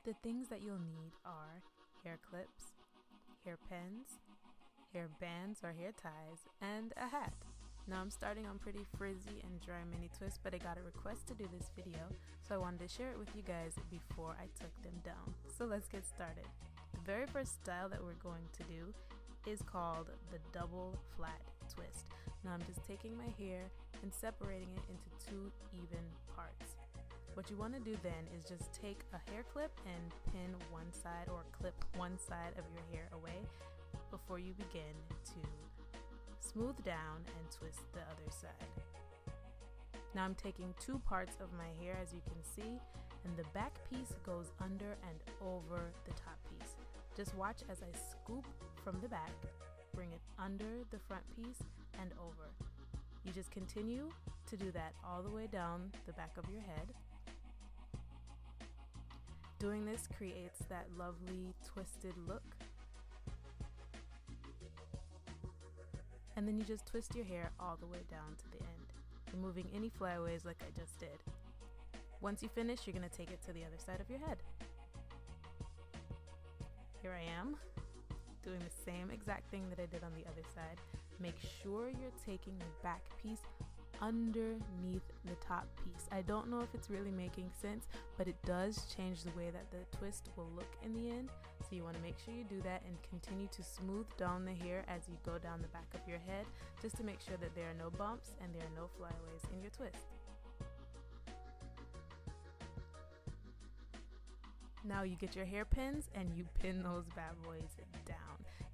The things that you'll need are hair clips, hair pins, hair bands or hair ties, and a hat. Now I'm starting on pretty frizzy and dry mini twists, but I got a request to do this video, so I wanted to share it with you guys before I took them down. So let's get started. The very first style that we're going to do is called the double flat twist. Now I'm just taking my hair and separating it into two even parts. What you want to do then is just take a hair clip and pin one side or clip one side of your hair away before you begin to smooth down and twist the other side. Now I'm taking two parts of my hair, as you can see, and the back piece goes under and over the top piece. Just watch as I scoop from the back, bring it under the front piece and over. You just continue to do that all the way down the back of your head. Doing this creates that lovely twisted look. And then you just twist your hair all the way down to the end, removing any flyaways like I just did. Once you finish, you're going to take it to the other side of your head. Here I am, doing the same exact thing that I did on the other side. Make sure you're taking the back piece underneath the top piece. I don't know if it's really making sense, but it does change the way that the twist will look in the end. So you want to make sure you do that and continue to smooth down the hair as you go down the back of your head, just to make sure that there are no bumps and there are no flyaways in your twist. Now you get your hairpins and you pin those bad boys down.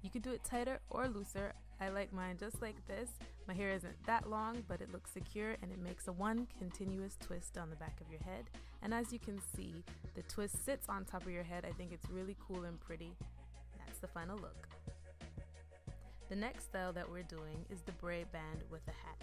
You could do it tighter or looser. I like mine just like this. My hair isn't that long, but it looks secure and it makes a one continuous twist down the back of your head. And as you can see, the twist sits on top of your head. I think it's really cool and pretty. That's the final look. The next style that we're doing is the braid band with a hat.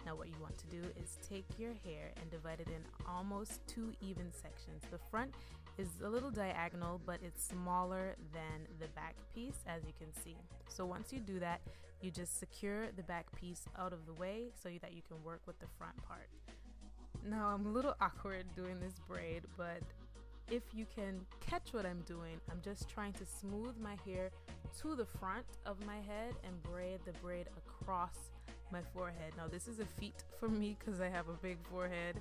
Now what you want to do is take your hair and divide it in almost two even sections. The front is a little diagonal, but it's smaller than the back piece, as you can see. So once you do that, you just secure the back piece out of the way so that you can work with the front part. Now I'm a little awkward doing this braid, but if you can catch what I'm doing, I'm just trying to smooth my hair to the front of my head and braid the braid across my forehead. Now this is a feat for me because I have a big forehead,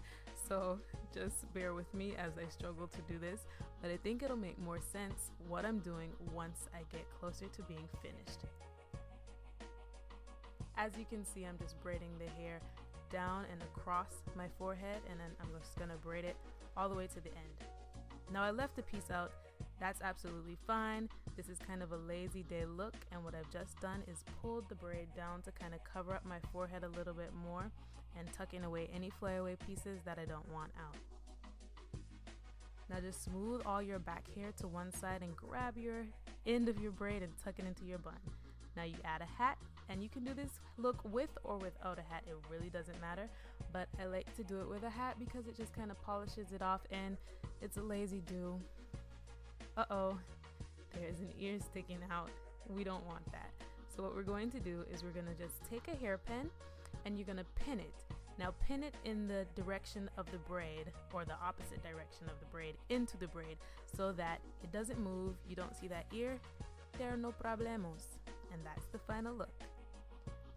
so just bear with me as I struggle to do this, but I think it'll make more sense what I'm doing once I get closer to being finished. As you can see, I'm just braiding the hair down and across my forehead, and then I'm just gonna braid it all the way to the end. Now I left a piece out. That's absolutely fine. This is kind of a lazy day look, and what I've just done is pulled the braid down to kind of cover up my forehead a little bit more and tucking away any flyaway pieces that I don't want out. Now just smooth all your back hair to one side and grab your end of your braid and tuck it into your bun. Now you add a hat, and you can do this look with or without a hat. It really doesn't matter, but I like to do it with a hat because it just kind of polishes it off, and it's a lazy do. Uh-oh, there's an ear sticking out. We don't want that. So what we're going to do is we're going to just take a hairpin and you're going to pin it. Now pin it in the direction of the braid, or the opposite direction of the braid into the braid, so that it doesn't move. You don't see that ear. There are no problemos. And that's the final look.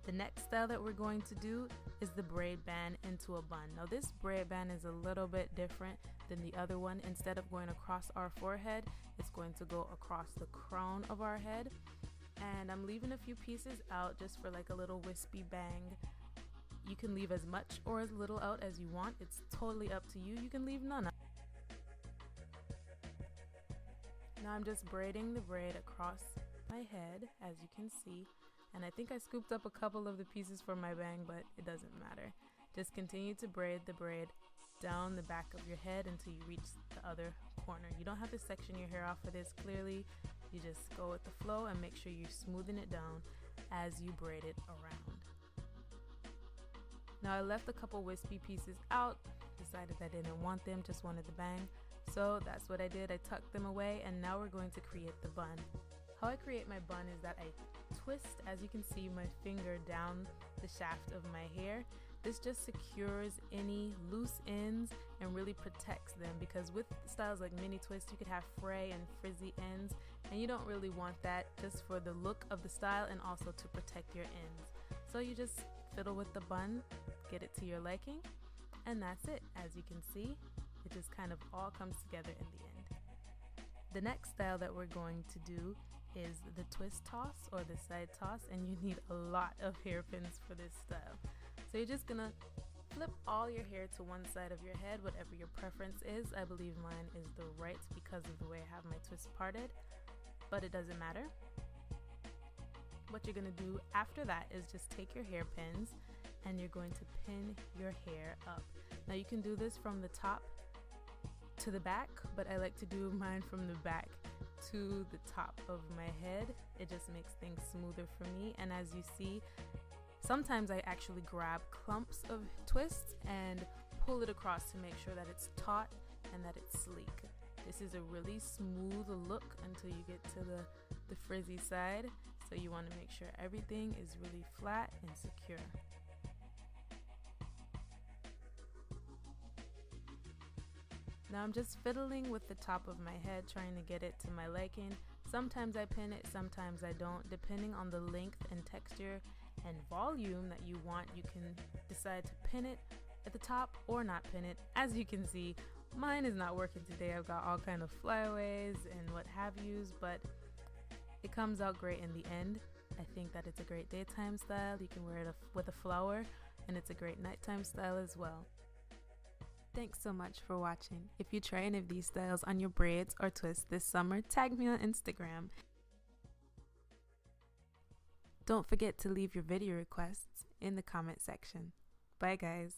The next style that we're going to do is the braid band into a bun. Now this braid band is a little bit different than the other one. Instead of going across our forehead, it's going to go across the crown of our head. And I'm leaving a few pieces out just for like a little wispy bang. You can leave as much or as little out as you want. It's totally up to you. You can leave none out. Now I'm just braiding the braid across my head, as you can see, and I think I scooped up a couple of the pieces for my bang, but it doesn't matter. Just continue to braid the braid down the back of your head until you reach the other corner. You don't have to section your hair off for this. Clearly, you just go with the flow and make sure you're smoothing it down as you braid it around. Now I left a couple wispy pieces out, decided I didn't want them, just wanted the bang. So that's what I did. I tucked them away, and now we're going to create the bun. How I create my bun is that I twist, as you can see, my finger down the shaft of my hair. This just secures any loose ends and really protects them, because with styles like mini twist you could have fray and frizzy ends, and you don't really want that, just for the look of the style and also to protect your ends. So you just fiddle with the bun, get it to your liking, and that's it. As you can see, it just kind of all comes together in the end. The next style that we're going to do is the twist toss or the side toss, and you need a lot of hairpins for this style. So you're just gonna flip all your hair to one side of your head, whatever your preference is. I believe mine is the right because of the way I have my twist parted, but it doesn't matter. What you're gonna do after that is just take your hairpins and you're going to pin your hair up. Now you can do this from the top to the back, but I like to do mine from the back to the top of my head. It just makes things smoother for me, and as you see, sometimes I actually grab clumps of twists and pull it across to make sure that it's taut and that it's sleek. This is a really smooth look until you get to the frizzy side, so you want to make sure everything is really flat and secure. Now I'm just fiddling with the top of my head, trying to get it to my liking. Sometimes I pin it, sometimes I don't. Depending on the length and texture and volume that you want, you can decide to pin it at the top or not pin it. As you can see, mine is not working today. I've got all kind of flyaways and what have yous, but it comes out great in the end. I think that it's a great daytime style. You can wear it with a flower, and it's a great nighttime style as well. Thanks so much for watching. If you try any of these styles on your braids or twists this summer, tag me on Instagram. Don't forget to leave your video requests in the comment section. Bye guys.